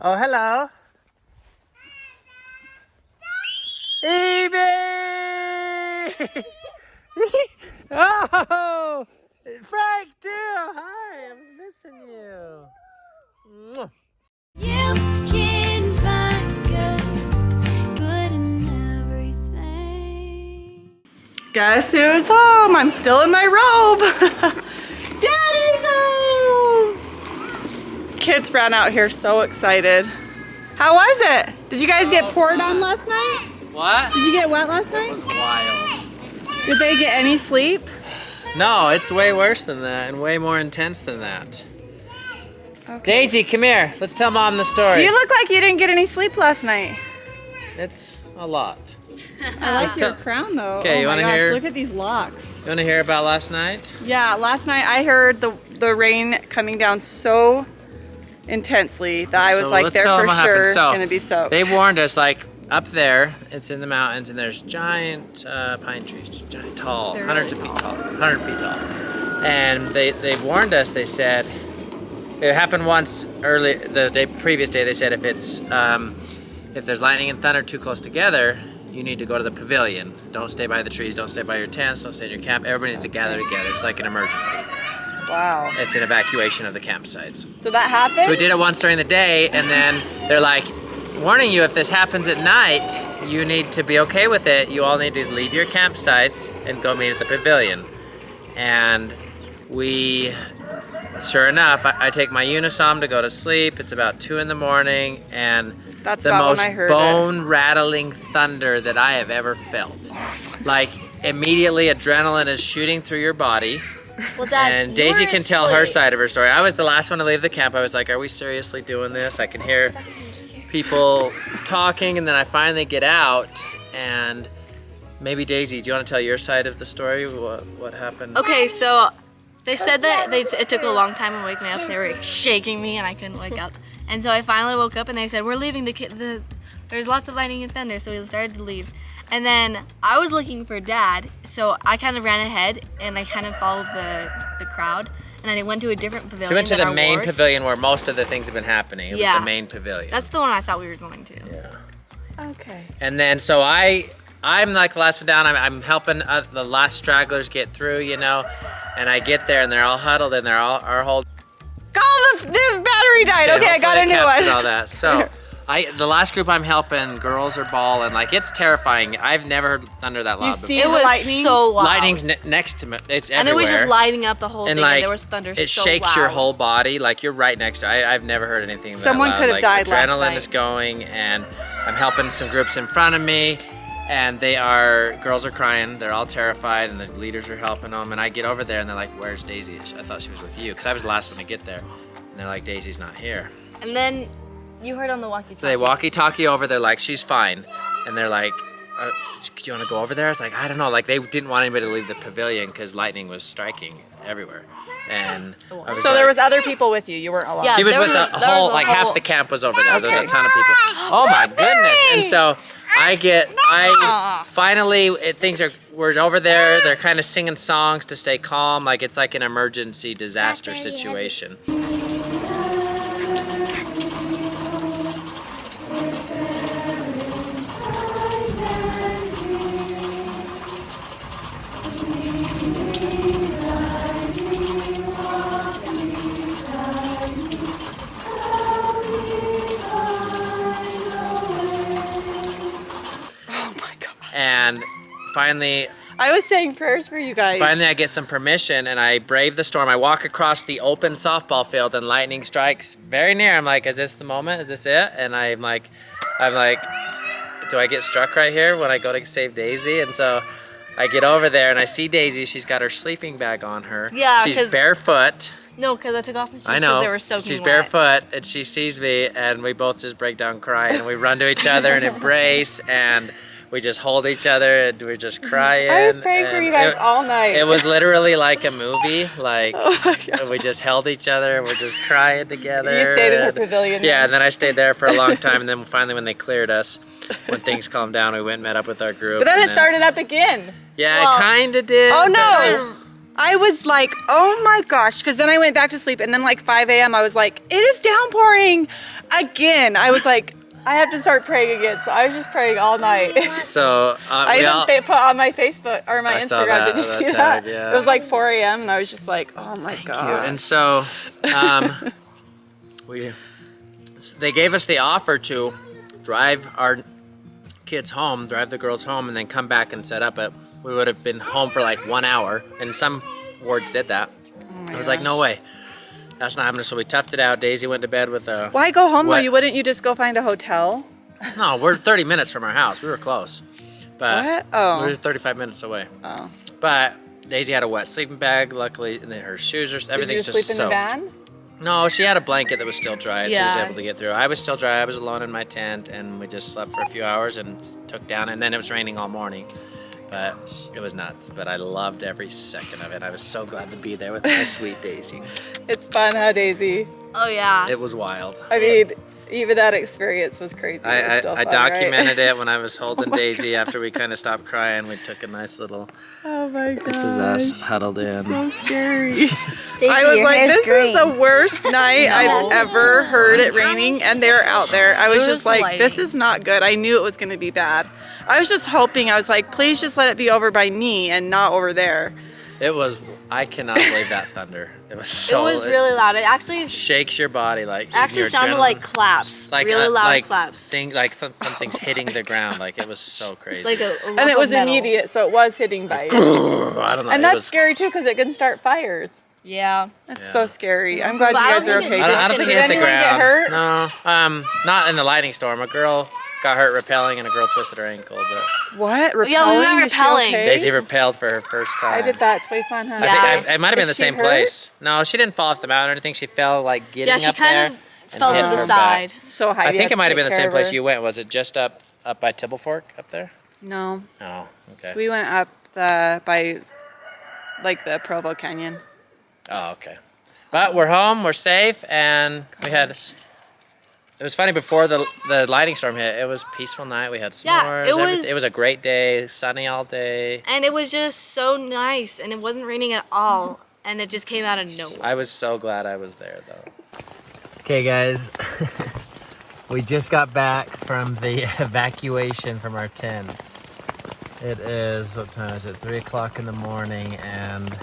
Oh, hello. Evie! Oh, Frank too. Hi, I was missing you. Mwah. You can find good in everything. Guess who's home? I'm still in my robe. Daddy's home. Kids ran out here so excited. How was it? Did you guys get poured on last night? What? Did you get wet last night? It was wild. Did they get any sleep? No, it's way worse than that and way more intense than that. Okay. Daisy, come here. Let's tell Mom the story. You look like you didn't get any sleep last night. It's a lot. I like Let's your tell- crown though. Okay, oh you my wanna gosh, hear- Look at these locks. You want to hear about last night? Yeah, last night I heard the rain coming down so intensely that I was So like, let's they're tell for them what happened. sure So, gonna be soaked. They warned us, like, up there, it's in the mountains, and there's giant pine trees, giant tall, They're hundreds really of feet tall, 100 feet tall. And they warned us, they said, it happened once early, the previous day, they said if there's lightning and thunder too close together, you need to go to the pavilion. Don't stay by the trees, don't stay by your tents, don't stay in your camp. Everybody needs to gather together. It's like an emergency. Wow. It's an evacuation of the campsites. So that happened? So we did it once during the day, and then they're like, warning you, if this happens at night, you need to be okay with it. You all need to leave your campsites and go meet at the pavilion. And we, sure enough, I take my Unisom to go to sleep. It's about 2 in the morning, and That's the about most when I heard it. bone-rattling thunder that I have ever felt. Like, immediately adrenaline is shooting through your body. Well, Dad, And Daisy you're can tell her asleep. side of her story. I was the last one to leave the camp. I was like, are we seriously doing this? I can hear people talking, and then I finally get out, and maybe Daisy, do you want to tell your side of the story? What happened? Okay, so they said that it took a long time to wake me up. They were shaking me and I couldn't wake up. And so I finally woke up and they said, we're leaving there's lots of lightning and thunder, so we started to leave. And then I was looking for Dad, so I kind of ran ahead and I kind of followed the crowd. And I went to a different pavilion. So we went to than the our main ward. pavilion where most of the things have been happening. It Yeah. was the main pavilion. That's the one I thought we were going to. yeah. Okay. And then, so I'm like the last one down. I'm helping the last stragglers get through, you know. And I get there, and they're all huddled, and they're all holding. The battery died. Okay, I got a new And all one. that. So, the last group I'm helping, girls are bawling. Like, it's terrifying. I've never heard thunder that loud see before. It was lightning? so loud. Lightning's next to me. It's everywhere. and it was just lighting up the whole And thing, like, and there was thunder it so shakes loud. your whole body. Like, you're right next to it. I've never heard anything that Someone loud. could have Like, died last adrenaline night. is going, and I'm helping some groups in front of me, and girls are crying. They're all terrified, and the leaders are helping them. And I get over there, and they're like, "Where's Daisy?" I thought she was with you, because I was the last one to get there. And they're like, "Daisy's not here." And then you heard on the walkie-talkie. So they walkie-talkie over. They're like, "She's fine," and they're like, "Do you want to go over there?" I was like, "I don't know." Like, they didn't want anybody to leave the pavilion because lightning was striking everywhere. And I was So like, there was other people with you. You weren't alone. Yeah. she was there with was a a- there whole, was a like half whole- the camp was over there. There was Okay. a ton of people. Oh my goodness! And so we're over there. They're kind of singing songs to stay calm. Like, it's like an emergency disaster situation. Oh my god. And finally, I was saying prayers for you guys. I get some permission and I brave the storm. I walk across the open softball field and lightning strikes very near. I'm like, is this the moment? Is this it? And I'm like, do I get struck right here when I go to save Daisy? And so I get over there and I see Daisy. She's got her sleeping bag on her. Yeah, she's 'cause- barefoot. No, because I took off my shoes I because know. they were soaking She's wet. barefoot and she sees me and we both just break down crying and we run to each other and embrace and we just hold each other and we're just crying. I was praying for and you guys all night. It was literally like a movie. Like, Oh my God. we just held each other and we're just crying together. You stayed in her and- pavilion. Yeah, and then I stayed there for a long time, and then finally when they cleared us, when things calmed down, we went and met up with our group. But then and it started up again. Yeah, Well- it kind of did. Oh but- no! I was like, oh my gosh, because then I went back to sleep, and then like 5 a.m. I was like, it is downpouring again. I was like, I have to start praying again. So I was just praying all night. So I even put on my Facebook or my I saw Instagram. that- Did you that see tag, that? yeah. It was like 4 a.m. and I was just like, oh my god. And so they gave us the offer to drive our kids home, drive the girls home, and then come back and set up. But we would have been home for like 1 hour, and some wards did that. I was like, no way. That's not happening. So we toughed it out. Daisy went to bed with a... Why go home though? What? Wouldn't you just go find a hotel? No, we're 30 minutes from our house. We were close. But What? Oh. we were 35 minutes away. Oh. But Daisy had a wet sleeping bag, luckily, and then her shoes are... Did you Everything's sleep just in soaked. the van? No, she had a blanket that was still dry, and she was Yeah. able to get through. I was still dry. I was alone in my tent, and we just slept for a few hours and took down. And then it was raining all morning, but it was nuts. But I loved every second of it. I was so glad to be there with my sweet Daisy. It's fun, huh, Daisy? Oh yeah. It was wild. I mean, even that experience was crazy. It was I still fun, documented right? it when I was holding my Daisy after we kind of stopped crying. We took a nice little. Oh my god. This is us huddled in. So scary. Daisy, I was your like, hair's this green. is the worst night I've ever heard it raining, and they're out there. I was was just the like, lighting. this is not good. I knew it was going to be bad. I was just hoping. I was like, please just let it be over by me and not over there. It was. I cannot believe that thunder. It was so. It was really loud. It actually shakes your body like. actually your sounded adrenaline. like claps. Really loud like claps. Something's hitting the ground. Like it was so crazy. Like a And lump it of was metal. immediate, so it was hitting by you. I don't know. And it that's was, scary too, because it can start fires. Yeah. That's Yeah. so scary. I'm glad But you I guys don't are think okay. it- I don't think Did it hit the anyone ground. get hurt? No, not in the lightning storm. A girl got hurt rappelling, and a girl twisted her ankle. But What? Rappelling? Yeah, we went Is she rappelling. okay? Daisy rappelled for her first time. I did that. It's way fun, huh? I Yeah. think it might have been Was the she same hurt? place. No, she didn't fall off the mountain or anything. She fell like getting Yeah, she up there. kind of and fell hit to the her side. back. So high. I you think to it might have been take the care same of place her. you went. Was it just up by Tibble Fork up there? No, Oh, okay. we went up by like the Provo Canyon. Oh, okay. But we're home. We're safe, and we had. It was funny before the lightning storm hit. It was a peaceful night. We had s'mores. Yeah, it was- It was a great day. Sunny all day. And it was just so nice, and it wasn't raining at all, and it just came out of nowhere. I was so glad I was there, though. Okay, guys. We just got back from the evacuation from our tents. It is, what time is it? 3 o'clock in the morning, and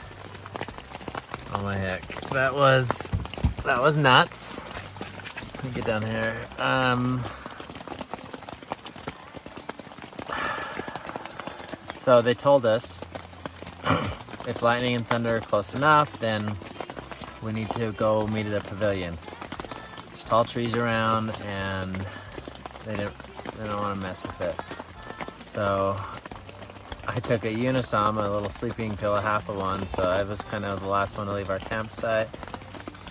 oh my heck, that was nuts. Let me get down here. So they told us if lightning and thunder are close enough, then we need to go meet at a pavilion. There's tall trees around, and they don't want to mess with it. So I took a Unisom, a little sleeping pill, a half of one. So I was kind of the last one to leave our campsite.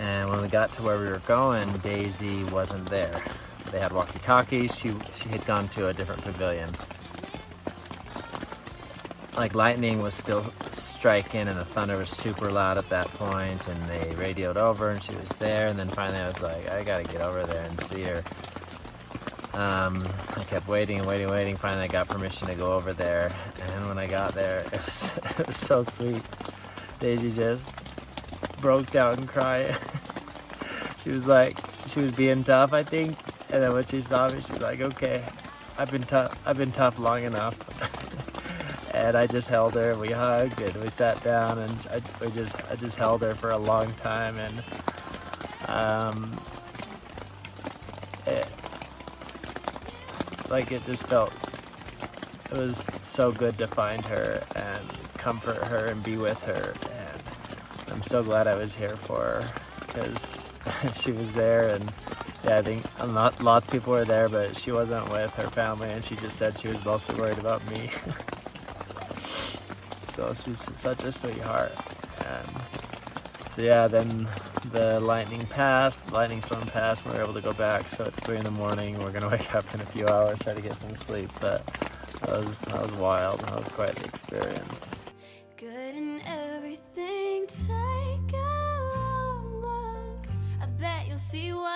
And when we got to where we were going, Daisy wasn't there. They had walkie-talkies. She had gone to a different pavilion. Like lightning was still striking, and the thunder was super loud at that point, and they radioed over, and she was there. And then finally I was like, I gotta get over there and see her. I kept waiting and waiting. Finally I got permission to go over there, and when I got there, it was so sweet. Daisy just broke down and cried. She was being tough, I think, and then when she saw me, she's like, okay, I've been tough long enough. And I just held her, and we hugged, and we sat down, and I just held her for a long time, and it just felt, it was so good to find her and comfort her and be with her, and I'm so glad I was here for her, because she was there, and yeah, I think lots of people were there, but she wasn't with her family, and she just said she was mostly worried about me. So she's such a sweetheart. And so yeah, then the lightning storm passed, we were able to go back, so it's 3 in the morning. We're gonna wake up in a few hours, try to get some sleep, but that was wild. That was quite the experience. Good in everything, take a long look. I bet you'll see why.